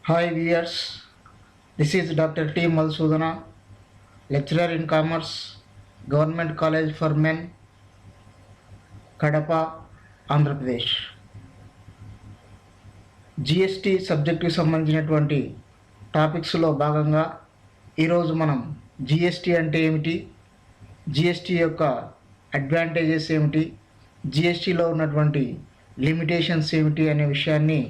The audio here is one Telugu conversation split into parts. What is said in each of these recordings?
Hi viewers, this is Dr. T. Malsudana, lecturer in Commerce, Government College for Men, Kadapa Andhra Pradesh. GST సబ్జెక్టుకి సంబంధించినటువంటి టాపిక్స్లో భాగంగా ఈరోజు మనం జిఎస్టి అంటే ఏమిటి, జిఎస్టి యొక్క అడ్వాంటేజెస్ ఏమిటి, జిఎస్టిలో ఉన్నటువంటి లిమిటేషన్స్ ఏమిటి అనే విషయాన్ని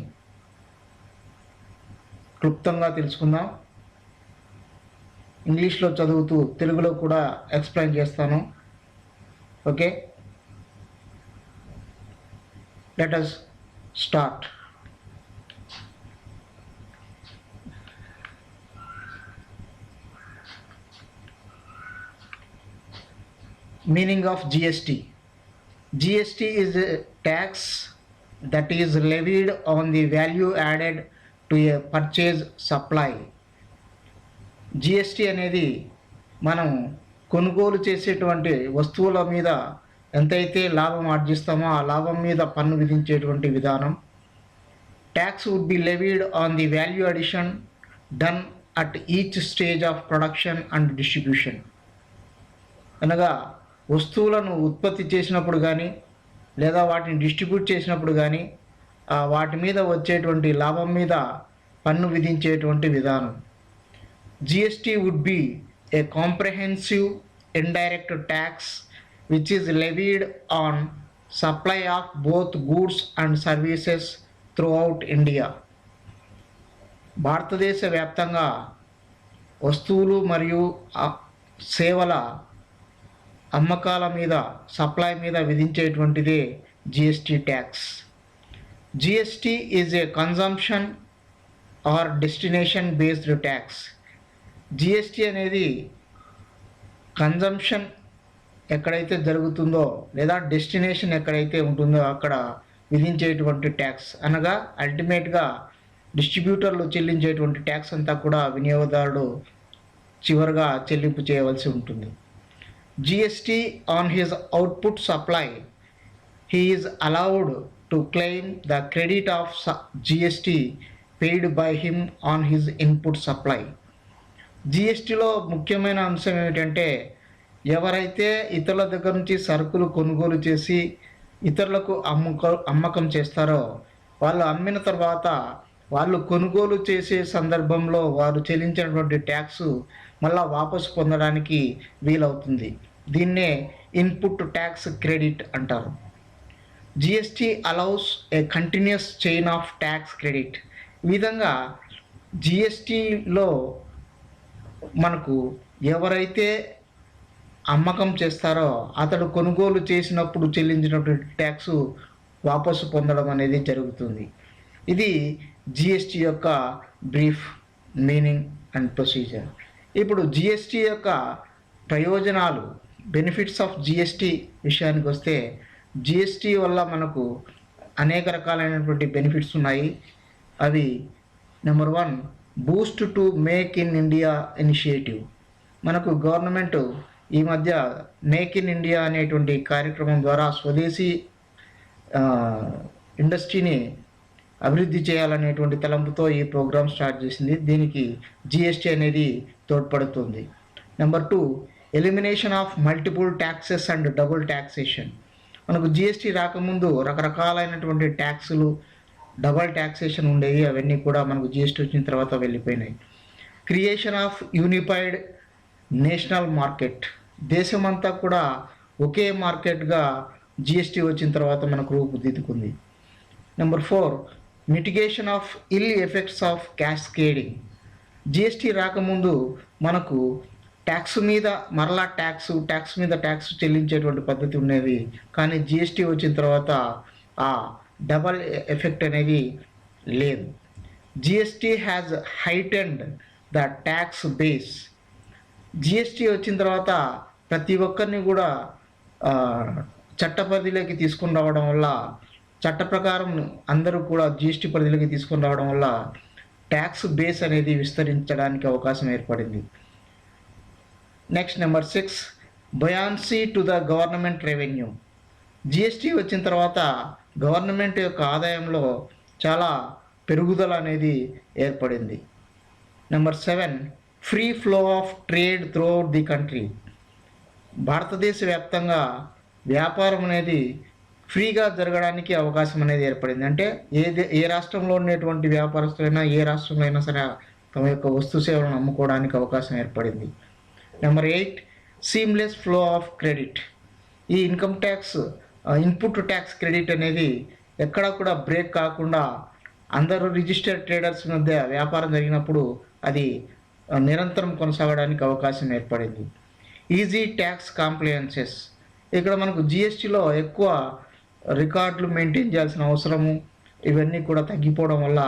క్లుప్తంగా తెలుసుకుందాం. ఇంగ్లీష్లో చదువుతూ తెలుగులో కూడా ఎక్స్ప్లెయిన్ చేస్తాను. Okay, let us start. Meaning of GST. GST is a tax that is levied on the value added to a purchase supply. GST అనేది మనం కొనుగోలు చేసేటువంటి వస్తువుల మీద ఎంతైతే లాభం ఆర్జిస్తామో ఆ లాభం మీద పన్ను విధించేటువంటి విధానం. Tax would be levied on the value addition done at each stage of production and distribution. అనగా వస్తువులను ఉత్పత్తి చేసినప్పుడు కానీ లేదా వాటిని డిస్ట్రిబ్యూట్ చేసినప్పుడు కానీ వాటి మీద వచ్చేటువంటి లాభం మీద పన్ను విధించేటువంటి విధానం. GST would be a comprehensive indirect tax which is levied on supply of both goods and services throughout India. భారతదేశ వ్యాప్తంగా వస్తువులు మరియు సేవల అమ్మకాల మీద, సప్లై మీద విధించేటువంటిదే GST tax. GST is a consumption or destination based tax. GST అనేది కన్జంప్షన్ ఎక్కడైతే జరుగుతుందో లేదా డెస్టినేషన్ ఎక్కడైతే ఉంటుందో అక్కడ విధించేటువంటి ట్యాక్స్. అనగా అల్టిమేట్గా డిస్ట్రిబ్యూటర్లు చెల్లించేటువంటి ట్యాక్స్ అంతా కూడా వినియోగదారుడు చివరిగా చెల్లింపు చేయవలసి ఉంటుంది. GST on his output supply, he is allowed to claim the credit of GST paid by him on his input supply. జిఎస్టిలో ముఖ్యమైన అంశం ఏమిటంటే ఎవరైతే ఇతరుల దగ్గర నుంచి సరుకులు కొనుగోలు చేసి ఇతరులకు అమ్మకం చేస్తారో వాళ్ళు అమ్మిన తర్వాత వాళ్ళు కొనుగోలు చేసే సందర్భంలో వారు చెల్లించినటువంటి ట్యాక్స్ మళ్ళా వాపసు పొందడానికి వీలవుతుంది. దీన్నే ఇన్పుట్ ట్యాక్స్ క్రెడిట్ అంటారు. GST allows a continuous chain of tax credit. ఈ విధంగా జిఎస్టిలో మనకు ఎవరైతే అమ్మకం చేస్తారో అతడు కొనుగోలు చేసినప్పుడు చెల్లించినటువంటి ట్యాక్స్ వాపసు పొందడం అనేది జరుగుతుంది. ఇది జిఎస్టి యొక్క బ్రీఫ్ మీనింగ్ అండ్ ప్రొసీజర్. ఇప్పుడు జిఎస్టి యొక్క ప్రయోజనాలు, బెనిఫిట్స్ ఆఫ్ జిఎస్టి విషయానికి వస్తే జిఎస్టి వల్ల మనకు అనేక రకాలైనటువంటి బెనిఫిట్స్ ఉన్నాయి. అవి number 1, Boost to make in India initiative. మనకు గవర్నమెంట్ ఈ మధ్య మేక్ ఇన్ ఇండియా అనేటువంటి కార్యక్రమం ద్వారా స్వదేశీ ఇండస్ట్రీని అభివృద్ధి చేయాలనేటువంటి తలంపుతో ఈ ప్రోగ్రామ్ స్టార్ట్ చేసింది. దీనికి జిఎస్టి అనేది తోడ్పడుతుంది. Number 2, elimination of multiple taxes and double taxation. మనకు జిఎస్టి రాకముందు రకరకాలైనటువంటి ట్యాక్సులు, డబల్ ట్యాక్సేషన్ ఉండేవి. అవన్నీ కూడా మనకు జిఎస్టి వచ్చిన తర్వాత వెళ్ళిపోయినాయి. Creation of unified national market. దేశమంతా కూడా ఒకే మార్కెట్గా జిఎస్టి వచ్చిన తర్వాత మనకు రూపుదిద్దుకుంది. Number 4, mitigation of ill effects of cascading. GST రాకముందు మనకు ట్యాక్స్ మీద మరలా ట్యాక్స్ మీద ట్యాక్స్ చెల్లించేటువంటి పద్ధతి ఉండేది. కానీ జిఎస్టి వచ్చిన తర్వాత ఆ డబల్ ఎఫెక్ట్ అనేది లేదు. GST has heightened the tax base. GST వచ్చిన తర్వాత ప్రతి ఒక్కరిని కూడా చట్ట పరిధిలోకి తీసుకుని రావడం వల్ల, చట్ట ప్రకారం అందరూ కూడా జిఎస్టి పరిధిలోకి తీసుకుని రావడం వల్ల ట్యాక్స్ బేస్ అనేది విస్తరించడానికి అవకాశం ఏర్పడింది. Next number 6, buoyancy to the government revenue. GST వచ్చిన తర్వాత గవర్నమెంట్ యొక్క ఆదాయంలో చాలా పెరుగుదల అనేది ఏర్పడింది. Number 7, free flow of trade throughout the country. భారతదేశ వ్యాప్తంగా వ్యాపారం అనేది ఫ్రీగా జరగడానికి అవకాశం అనేది ఏర్పడింది. అంటే ఏ రాష్ట్రంలో ఉండేటువంటి వ్యాపారస్తులైనా ఏ రాష్ట్రంలో అయినా సరే తమ యొక్క వస్తు సేవలను అమ్ముకోవడానికి అవకాశం ఏర్పడింది. Number 8, seamless flow of credit. ఈ income tax input tax credit అనేది ఎక్కడా కూడా బ్రేక్ కాకుండా అందరూ రిజిస్టర్డ్ ట్రేడర్స్ మధ్య వ్యాపారం జరిగినప్పుడు అది నిరంతరం కొనసాగడానికి అవకాశం ఏర్పడింది. Easy tax కాంప్లయన్సెస్. ఇక్కడ మనకు జిఎస్టీలో ఎక్కువ రికార్డులు మెయింటైన్ చేయాల్సిన అవసరము ఇవన్నీ కూడా తగ్గిపోవడం వల్ల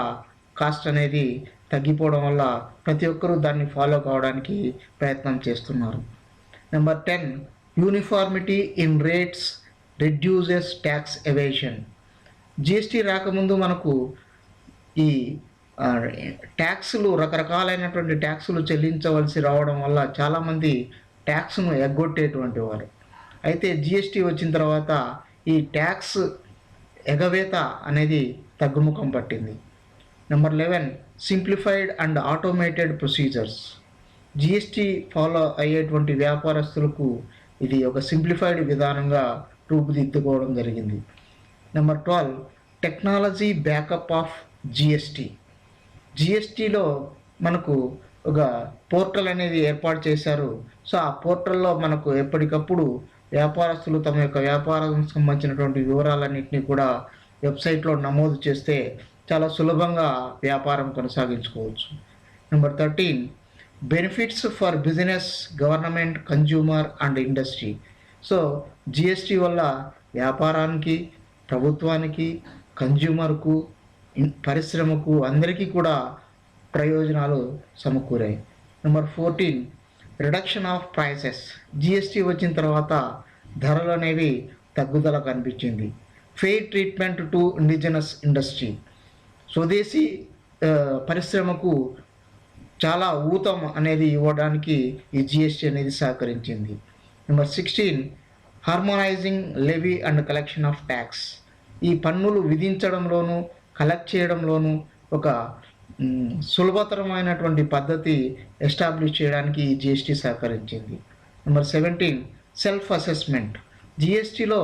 కాస్ట్ అనేది తగ్గిపోవడం వల్ల ప్రతి ఒక్కరూ దాన్ని ఫాలో కావడానికి ప్రయత్నం చేస్తున్నారు. Number 10, uniformity in rates reduces tax evasion. GST రాకముందు మనకు ఈ ట్యాక్సులు రకరకాలైనటువంటి ట్యాక్సులు చెల్లించవలసి రావడం వల్ల చాలామంది ట్యాక్స్ను ఎగ్గొట్టేటువంటి వారు. అయితే జిఎస్టీ వచ్చిన తర్వాత ఈ ట్యాక్స్ ఎగవేత అనేది తగ్గుముఖం పట్టింది. Number 11, simplified and automated procedures. GST follow అయ్యేటువంటి వ్యాపారస్తులకు ఇది ఒక సింప్లిఫైడ్ విధానంగా రూపుదిద్దుకోవడం జరిగింది. Number 12, technology backup of GST. జిఎస్టీలో మనకు ఒక పోర్టల్ అనేది ఏర్పాటు చేశారు. సో ఆ పోర్టల్లో మనకు ఎప్పటికప్పుడు వ్యాపారస్తులు తమ యొక్క వ్యాపారం సంబంధించినటువంటి వివరాలన్నింటినీ కూడా వెబ్సైట్లో నమోదు చేస్తే చాలా సులభంగా వ్యాపారం కొనసాగించుకోవచ్చు. Number 13, benefits for business, government, consumer and industry. So GST వల్ల వ్యాపారానికి, ప్రభుత్వానికి, కన్జ్యూమర్కు, పరిశ్రమకు అందరికీ కూడా ప్రయోజనాలు సమకూరాయి. Number 14, reduction of prices. GST వచ్చిన తర్వాత ధరలు అనేవి తగ్గుదల కనిపించింది. Fair treatment to indigenous industry. స్వదేశీ పరిశ్రమకు చాలా ఊతం అనేది ఇవ్వడానికి ఈ జిఎస్టీ అనేది సహకరించింది. Number 16, harmonising levy and collection of tax. ఈ పన్నులు విధించడంలోనూ కలెక్ట్ చేయడంలోనూ ఒక సులభతరమైనటువంటి పద్ధతి ఎస్టాబ్లిష్ చేయడానికి ఈ జిఎస్టీ సహకరించింది. Number 17, self assessment. జిఎస్టీలో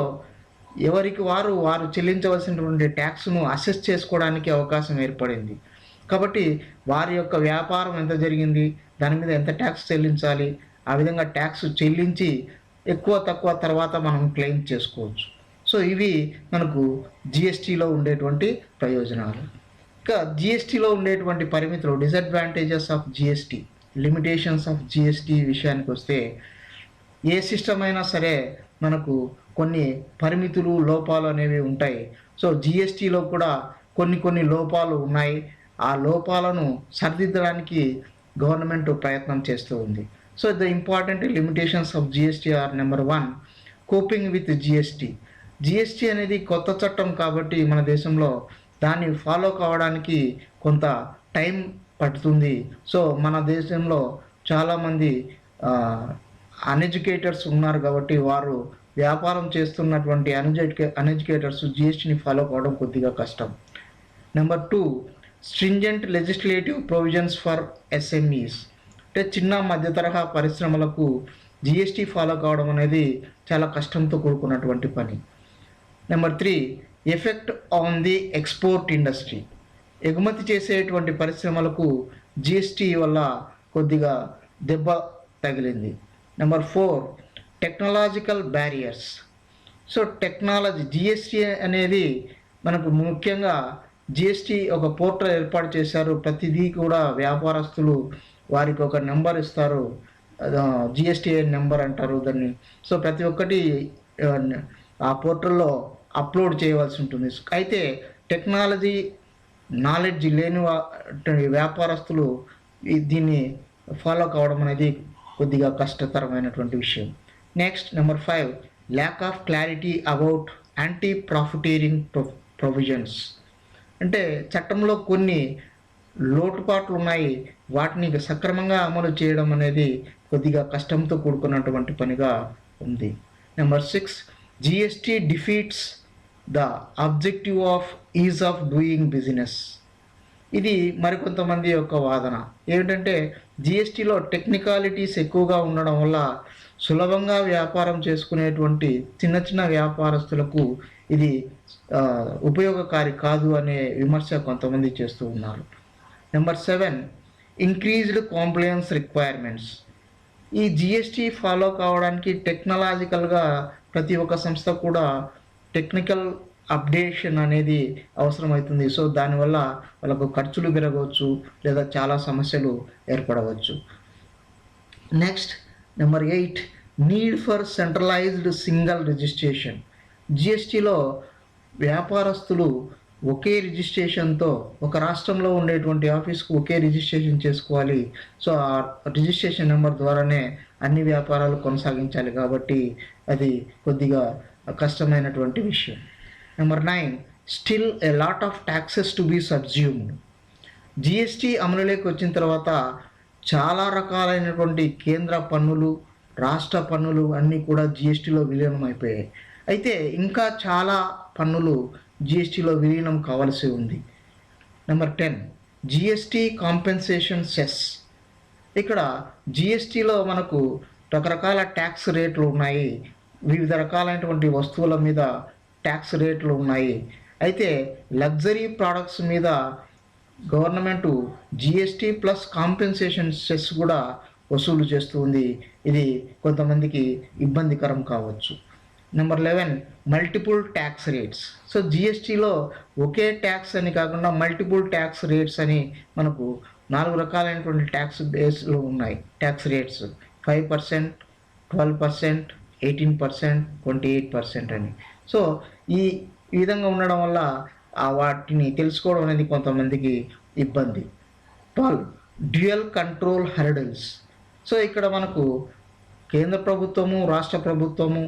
ఎవరికి వారు చెల్లించవలసినటువంటి ట్యాక్స్ను అసెస్ చేసుకోవడానికి అవకాశం ఏర్పడింది. కాబట్టి వారి యొక్క వ్యాపారం ఎంత జరిగింది, దాని మీద ఎంత ట్యాక్స్ చెల్లించాలి, ఆ విధంగా ట్యాక్స్ చెల్లించి ఎక్కువ తక్కువ తర్వాత మనం క్లెయిమ్ చేసుకోవచ్చు. సో ఇవి మనకు జిఎస్టీలో ఉండేటువంటి ప్రయోజనాలు. ఇంకా జిఎస్టీలో ఉండేటువంటి పరిమితులు, disadvantages of GST, limitations of GST విషయానికి వస్తే ఏ సిస్టమ్ అయినా సరే మనకు కొన్ని పరిమితులు, లోపాలు అనేవి ఉంటాయి. సో జిఎస్టీలో కూడా కొన్ని లోపాలు ఉన్నాయి. ఆ లోపాలను సరిదిద్దడానికి గవర్నమెంట్ ప్రయత్నం చేస్తూ ఉంది. So the important limitations of GST are number 1, coping with GST. GST అనేది కొత్త చట్టం కాబట్టి మన దేశంలో దాన్ని ఫాలో కావడానికి కొంత టైం పడుతుంది. సో మన దేశంలో చాలామంది అన్ఎడ్యుకేటర్స్ ఉన్నారు కాబట్టి వారు వ్యాపారం చేస్తున్నటువంటి అన్ఎడ్యుకేటర్స్ జిఎస్టీని ఫాలో కావడం కొద్దిగా కష్టం. Number 2, stringent legislative provisions for SMEs. అంటే చిన్న మధ్య తరహా పరిశ్రమలకు జిఎస్టీ ఫాలో కావడం అనేది చాలా కష్టంతో కూడుకున్నటువంటి పని. Number 3, effect on the export industry. ఎగుమతి చేసేటువంటి పరిశ్రమలకు జిఎస్టీ వల్ల కొద్దిగా దెబ్బ తగిలింది. Number 4, technological barriers. So technology, GST అనేది మనకు ముఖ్యంగా జిఎస్టీ ఒక పోర్టల్ ఏర్పాటు చేశారు. ప్రతిదీ కూడా వ్యాపారస్తులు వారికి ఒక నెంబర్ ఇస్తారు, జిఎస్టీఐ నెంబర్ అంటారు దాన్ని. సో ప్రతి ఒక్కటి ఆ పోర్టల్లో అప్లోడ్ చేయవలసి ఉంటుంది. అయితే టెక్నాలజీ నాలెడ్జ్ లేని వ్యాపారస్తులు దీన్ని ఫాలో కావడం అనేది కొద్దిగా కష్టతరమైనటువంటి విషయం. Next number 5, lack of clarity about anti profiteering provisions. అంటే చట్టంలో కొన్ని లోటుపాట్లు ఉన్నాయి, వాటిని సక్రమంగా అమలు చేయడం అనేది కొద్దిగా కష్టంతో కూడుకున్నటువంటి పనిగా ఉంది. Number 6, GST defeats the objective of ease of doing business. ఇది మరికొంతమంది యొక్క వాదన ఏమిటంటే జిఎస్టీలో టెక్నికాలిటీస్ ఎక్కువగా ఉండడం వల్ల సులభంగా వ్యాపారం చేసుకునేటువంటి చిన్న చిన్న వ్యాపారస్తులకు ఇది ఉపయోగకారి కాదు అనే విమర్శ కొంతమంది చేస్తూ ఉన్నారు. Number 7, increased compliance requirements. ఈ జిఎస్టీ ఫాలో కావడానికి టెక్నాలజికల్గా ప్రతి ఒక్క సంస్థ కూడా టెక్నికల్ అప్డేషన్ అనేది అవసరమవుతుంది. సో దానివల్ల వాళ్ళకు ఖర్చులు పెరగవచ్చు లేదా చాలా సమస్యలు ఏర్పడవచ్చు. Next number 8, need for centralised single registration. జిఎస్టీలో వ్యాపారస్తులు ఒకే రిజిస్ట్రేషన్తో ఒక రాష్ట్రంలో ఉండేటువంటి ఆఫీస్కు ఒకే రిజిస్ట్రేషన్ చేసుకోవాలి. సో ఆ రిజిస్ట్రేషన్ నెంబర్ ద్వారానే అన్ని వ్యాపారాలు కొనసాగించాలి కాబట్టి అది కొద్దిగా కష్టమైనటువంటి విషయం. Number 9, still a lot of taxes to be subsumed. GST అమలులోకి వచ్చిన తర్వాత చాలా రకాలైనటువంటి కేంద్ర పన్నులు, రాష్ట్ర పన్నులు అన్నీ కూడా జిఎస్టీలో విలీనం అయిపోయాయి. అయితే ఇంకా చాలా పన్నులు జిఎస్టీలో విలీనం కావాల్సి ఉంది. Number 10, GST compensation cess. ఇక్కడ జిఎస్టీలో మనకు రకరకాల ట్యాక్స్ రేట్లు ఉన్నాయి, వివిధ రకాలైనటువంటి వస్తువుల మీద ట్యాక్స్ రేట్లు ఉన్నాయి. అయితే లగ్జరీ ప్రోడక్ట్స్ మీద government GST plus compensation cess కూడా వసూలు చేస్తూ ఉంది. ఇది కొంతమందికి ఇబ్బందికరం కావచ్చు. Number 11, multiple tax rates. So జిఎస్టీలో ఒకే ట్యాక్స్ అని కాకుండా మల్టిపుల్ ట్యాక్స్ రేట్స్ అని మనకు 4 రకాలైనటువంటి ట్యాక్స్ బేస్లు ఉన్నాయి. ట్యాక్స్ రేట్స్ 5%, 12%, 18%, 28% అని. సో ఈ విధంగా ఉండడం వల్ల వాటిని తెలుసుకోవడం అనేది కొంతమందికి ఇబ్బంది. 12, డ్యూయల్ కంట్రోల్ హర్డల్స్. సో ఇక్కడ మనకు కేంద్ర ప్రభుత్వము, రాష్ట్ర ప్రభుత్వము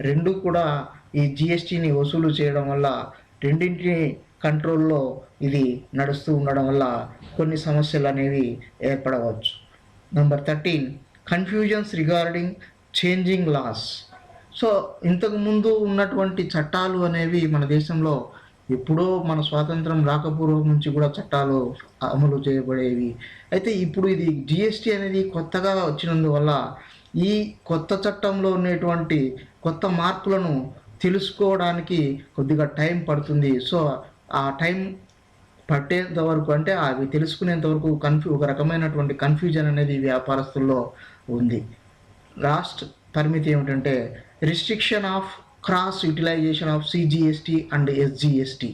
రెండు కూడా ఈ జిఎస్టీని వసూలు చేయడం వల్ల రెండింటిని కంట్రోల్లో ఇది నడుస్తూ ఉండడం వల్ల కొన్ని సమస్యలు అనేవి ఏర్పడవచ్చు. Number 13, confusions regarding changing laws. So ఇంతకుముందు ఉన్నటువంటి చట్టాలు అనేవి మన దేశంలో ఎప్పుడో మన స్వాతంత్రం రాకపూర్వం నుంచి కూడా చట్టాలు అమలు చేయబడేవి. అయితే ఇప్పుడు ఇది జిఎస్టీ అనేది కొత్తగా వచ్చినందువల్ల ఈ కొత్త చట్టంలో ఉన్నటువంటి కొత్త మార్పులను తెలుసుకోవడానికి కొద్దిగా టైం పడుతుంది. సో ఆ టైం పట్టేంత వరకు అంటే అవి తెలుసుకునేంత వరకు ఒక రకమైనటువంటి కన్ఫ్యూజన్ అనేది వ్యాపారస్తుల్లో ఉంది. లాస్ట్ పరిమితి ఏమిటంటే restriction of cross utilisation of CGST and SGST.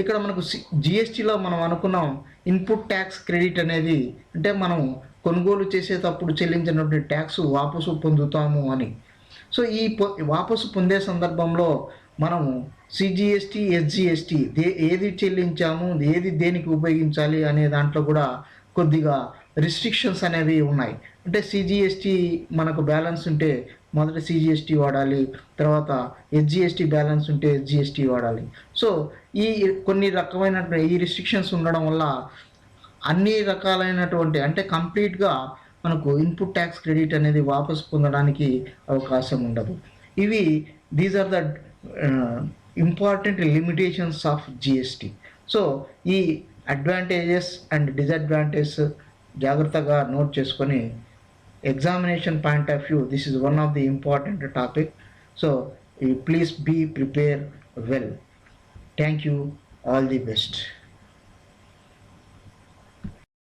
ఇక్కడ మనకు జిఎస్టీలో మనం అనుకున్నాం ఇన్పుట్ ట్యాక్స్ క్రెడిట్ అనేది అంటే మనం కొనుగోలు చేసేటప్పుడు చెల్లించినటువంటి ట్యాక్స్ వాపసు పొందుతాము అని. సో ఈ వాపసు పొందే సందర్భంలో మనము సిజిఎస్టీ, ఎస్జిఎస్టీ ఏది చెల్లించాము, ఏది దేనికి ఉపయోగించాలి అనే దాంట్లో కూడా కొద్దిగా రిస్ట్రిక్షన్స్ అనేవి ఉన్నాయి. అంటే సిజిఎస్టీ మనకు బ్యాలెన్స్ ఉంటే మొదట సిజిఎస్టీ వాడాలి, తర్వాత ఎస్జిఎస్టీ బ్యాలెన్స్ ఉంటే ఎస్జిఎస్టీ వాడాలి. సో ఈ కొన్ని రకమైనటువంటి ఈ రిస్ట్రిక్షన్స్ ఉండడం వల్ల అన్ని రకాలైనటువంటి అంటే కంప్లీట్గా మనకు ఇన్పుట్ ట్యాక్స్ క్రెడిట్ అనేది వాపసు పొందడానికి అవకాశం ఉండదు. These are the important limitations of GST. So ఈ అడ్వాంటేజెస్ అండ్ డిసడ్వాంటేజెస్ జాగ్రత్తగా నోట్ చేసుకొని examination point of view this is one of the important topic. So please be prepare well. Thank you. All the best.